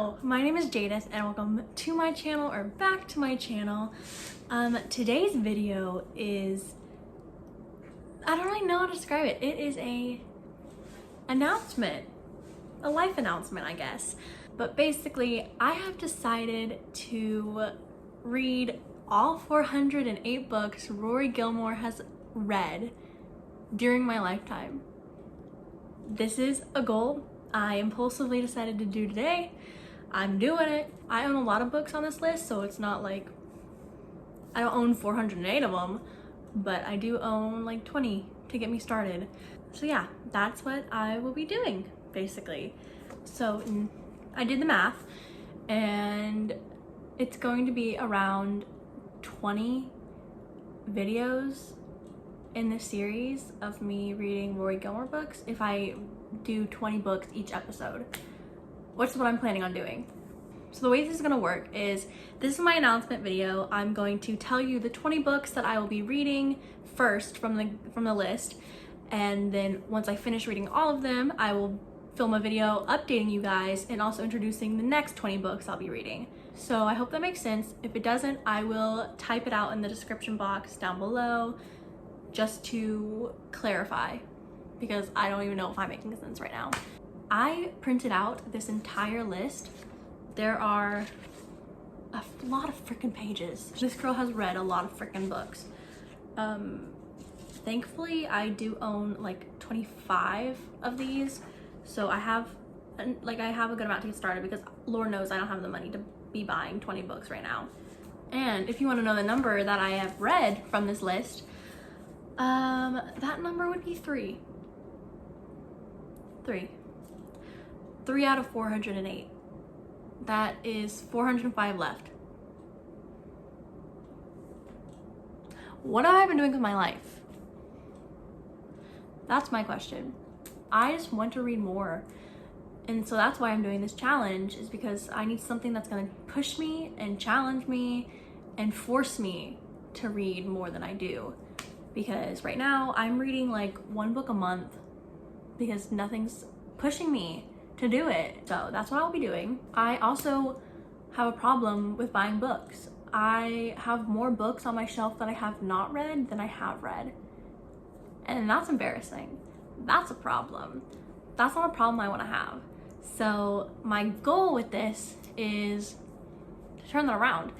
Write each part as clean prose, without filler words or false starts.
Hello, my name is Jadis and welcome to my channel, or back to my channel. Today's video is, I don't really know how to describe it. It is a announcement, a life announcement, I guess. But basically, I have decided to read all 408 books Rory Gilmore has read during my lifetime. This is a goal I impulsively decided to do today. I'm doing it. I own a lot of books on this list, so it's not like I don't own 408 of them, but I do own like 20 to get me started. So yeah, that's what I will be doing basically. So I did the math and it's going to be around 20 videos in this series of me reading Rory Gilmore books if I do 20 books each episode, which is what I'm planning on doing. So the way this is gonna work is, this is my announcement video. I'm going to tell you the 20 books that I will be reading first from the list, and then once I finish reading all of them, I will film a video updating you guys and also introducing the next 20 books I'll be reading. So I hope that makes sense. If it doesn't, I will type it out in the description box down below just to clarify, because I don't even know if I'm making sense right now. I printed out this entire list. There are a lot of freaking pages. This girl has read a lot of freaking books. Thankfully, I do own like 25 of these, so I have a good amount to get started, because Lord knows I don't have the money to be buying 20 books right now. And if you want to know the number that I have read from this list, that number would be 3 out of 408. That is 405 left. What have I been doing with my life? That's my question. I just want to read more. And so that's why I'm doing this challenge, is because I need something that's gonna push me and challenge me and force me to read more than I do. Because right now I'm reading like 1 book a month because nothing's pushing me to do it. So that's what I'll be doing. I also have a problem with buying books. I have more books on my shelf that I have not read than I have read. And that's embarrassing. That's a problem. That's not a problem I want to have. So my goal with this is to turn that around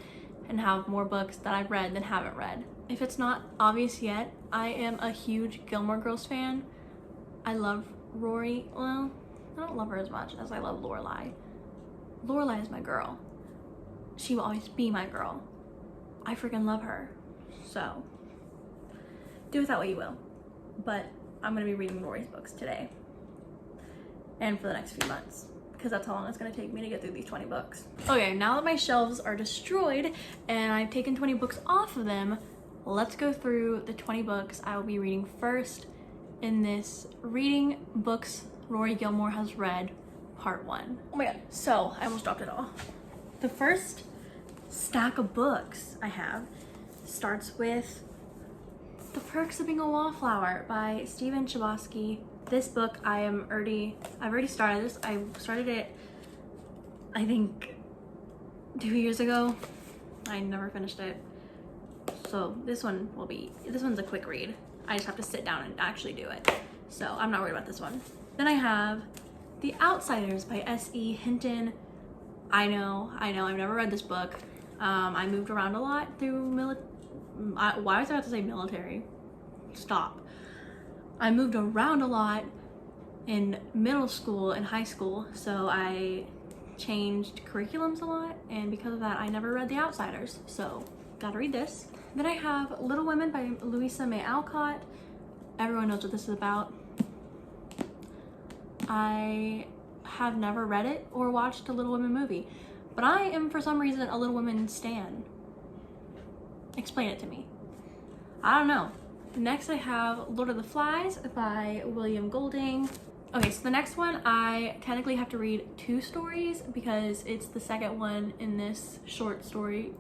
and have more books that I've read than haven't read. If it's not obvious yet, I am a huge Gilmore Girls fan. I love Rory. Well, I don't love her as much as I love Lorelai. Lorelai is my girl. She will always be my girl. I freaking love her. So, do with that what you will. But I'm gonna be reading Rory's books today. And for the next few months, because that's how long it's gonna take me to get through these 20 books. Okay, now that my shelves are destroyed and I've taken 20 books off of them, let's go through the 20 books I will be reading first in this Reading Books Rory Gilmore Has Read Part 1. Oh my god, so I almost dropped it all. The first stack of books I have starts with The Perks of Being a Wallflower by Stephen Chbosky. This book I've already started this. I started it, I think, 2 years ago. I never finished it. So this one's a quick read. I just have to sit down and actually do it. So I'm not worried about this one. Then I have The Outsiders by S.E. Hinton. I know, I've never read this book. I moved around a lot through why was I about to say military? Stop. I moved around a lot in middle school and high school, so I changed curriculums a lot, and because of that I never read The Outsiders, so gotta read this. Then I have Little Women by Louisa May Alcott. Everyone knows what this is about. I have never read it or watched a Little Women movie, but I am for some reason a Little Women stan. Explain it to me. I don't know. Next I have Lord of the Flies by William Golding. Okay, so the next one I technically have to read 2 stories because it's the second one in this short story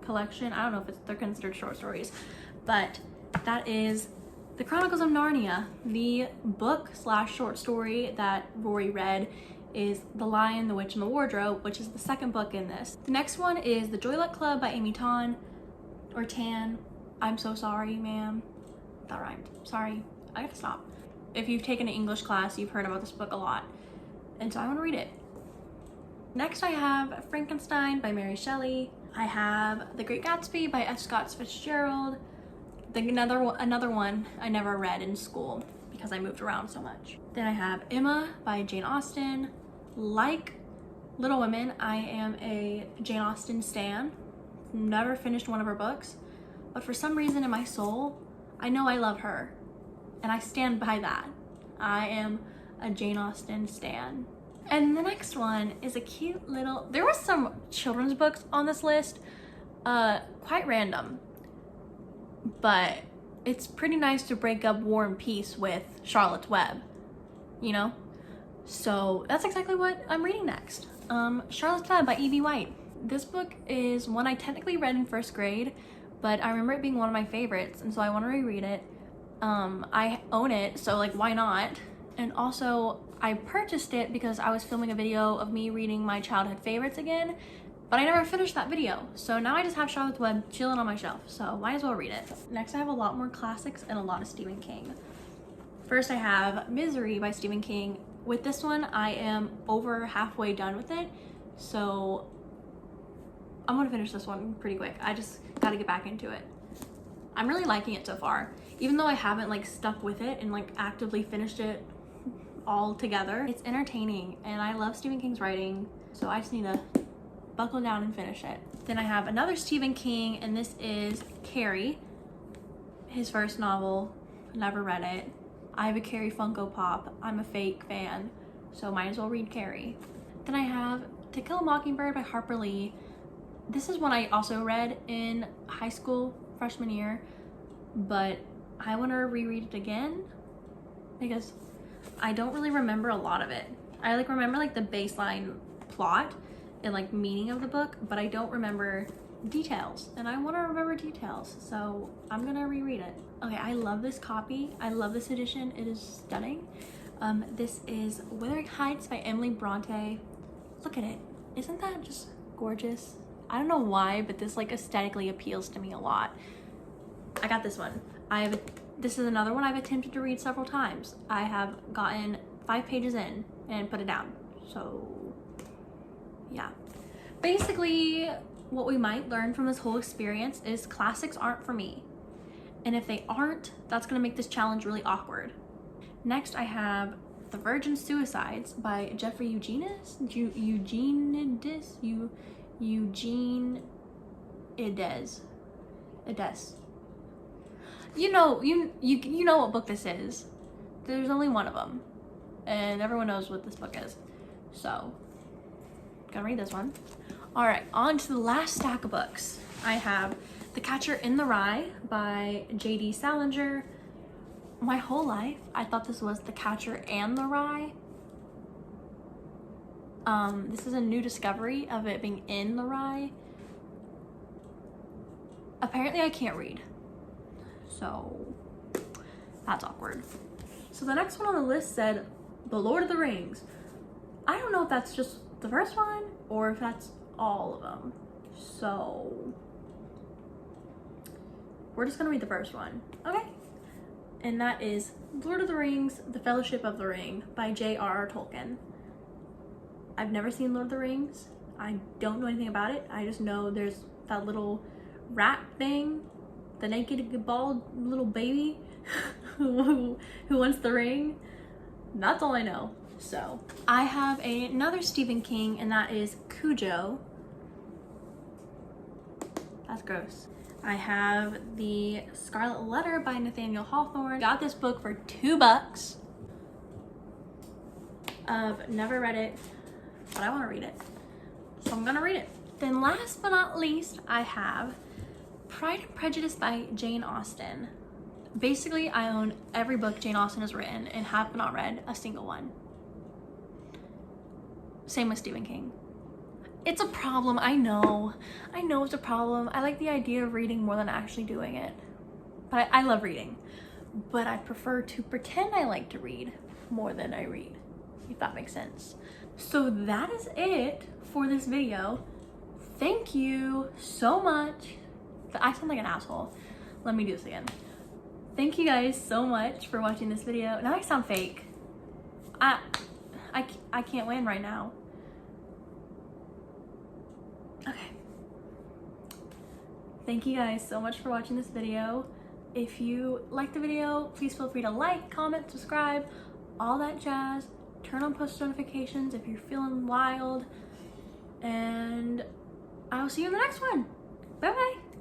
collection. I don't know if they're considered short stories, but that is The Chronicles of Narnia, the book slash short story that Rory read is The Lion, the Witch, and the Wardrobe, which is the second book in this. The next one is The Joy Luck Club by Amy Tan, or Tan. I'm so sorry, ma'am. That rhymed. Sorry. I gotta stop. If you've taken an English class, you've heard about this book a lot, and so I want to read it. Next I have Frankenstein by Mary Shelley. I have The Great Gatsby by F. Scott Fitzgerald. Another one I never read in school because I moved around so much. Then I have Emma by Jane Austen. Like Little Women, I am a Jane Austen stan. Never finished one of her books, but for some reason in my soul, I know I love her, and I stand by that. I am a Jane Austen stan. And the next one is a cute little, there was some children's books on this list, quite random, but it's pretty nice to break up War and Peace with Charlotte's Web, you know? So that's exactly what I'm reading next. Charlotte's Web by E.B. White. This book is one I technically read in first grade, but I remember it being one of my favorites, and so I want to reread it. I own it, so like why not? And also I purchased it because I was filming a video of me reading my childhood favorites again, but I never finished that video. So now I just have Charlotte's Web chilling on my shelf, so might as well read it. Next I have a lot more classics and a lot of Stephen King. First I have Misery by Stephen King. With this one, I am over halfway done with it, so I'm gonna finish this one pretty quick. I just gotta get back into it. I'm really liking it so far, even though I haven't like stuck with it and like actively finished it all together. It's entertaining and I love Stephen King's writing, so I just need to buckle down and finish it. Then I have another Stephen King, and this is Carrie, his first novel. Never read it. I have a Carrie Funko Pop. I'm a fake fan, so might as well read Carrie. Then I have To Kill a Mockingbird by Harper Lee. This is one I also read in high school, freshman year, but I want to reread it again because I don't really remember a lot of it. I like remember like the baseline plot and like meaning of the book, but I don't remember details, and I want to remember details, so I'm gonna reread it. Okay, I love this copy. I love this edition. It is stunning. This is Wuthering Heights by Emily Bronte. Look at it. Isn't that just gorgeous? I don't know why, but this like aesthetically appeals to me a lot. I got this one. This is another one I've attempted to read several times. I have gotten 5 pages in and put it down. So yeah. Basically, what we might learn from this whole experience is classics aren't for me. And if they aren't, that's gonna make this challenge really awkward. Next, I have The Virgin Suicides by Jeffrey Eugenides. Eugene Ides. You know what book this is. There's only one of them, and everyone knows what this book is. So, gonna read this one. All right, on to the last stack of books. I have The Catcher in the Rye by J.D. Salinger. My whole life, I thought this was The Catcher and the Rye. This is a new discovery of it being in the rye. Apparently I can't read, so that's awkward. So the next one on the list said The Lord of the Rings. I don't know if that's just the first one or if that's all of them. So we're just gonna read the first one, okay? And that is Lord of the Rings, The Fellowship of the Ring by J.R.R. Tolkien. I've never seen Lord of the Rings. I don't know anything about it. I just know there's that little rat thing, the naked bald little baby who wants the ring. That's all I know. So I have another Stephen King, and that is Cujo. That's gross. I have The Scarlet Letter by Nathaniel Hawthorne. Got this book for $2. I've never read it, but I want to read it, so I'm gonna read it. Then last but not least, I have Pride and Prejudice by Jane Austen. Basically, I own every book Jane Austen has written and have not read a single one. Same with Stephen King. It's a problem, I know it's a problem. I like the idea of reading more than actually doing it. But I love reading. But I prefer to pretend I like to read more than I read, if that makes sense. So that is it for this video. Thank you so much. I sound like an asshole. Let me do this again. Thank you guys so much for watching this video. Now I sound fake. I can't win right now. Okay. Thank you guys so much for watching this video. If you liked the video, please feel free to like, comment, subscribe, all that jazz. Turn on post notifications if you're feeling wild. And I will see you in the next one. Bye bye.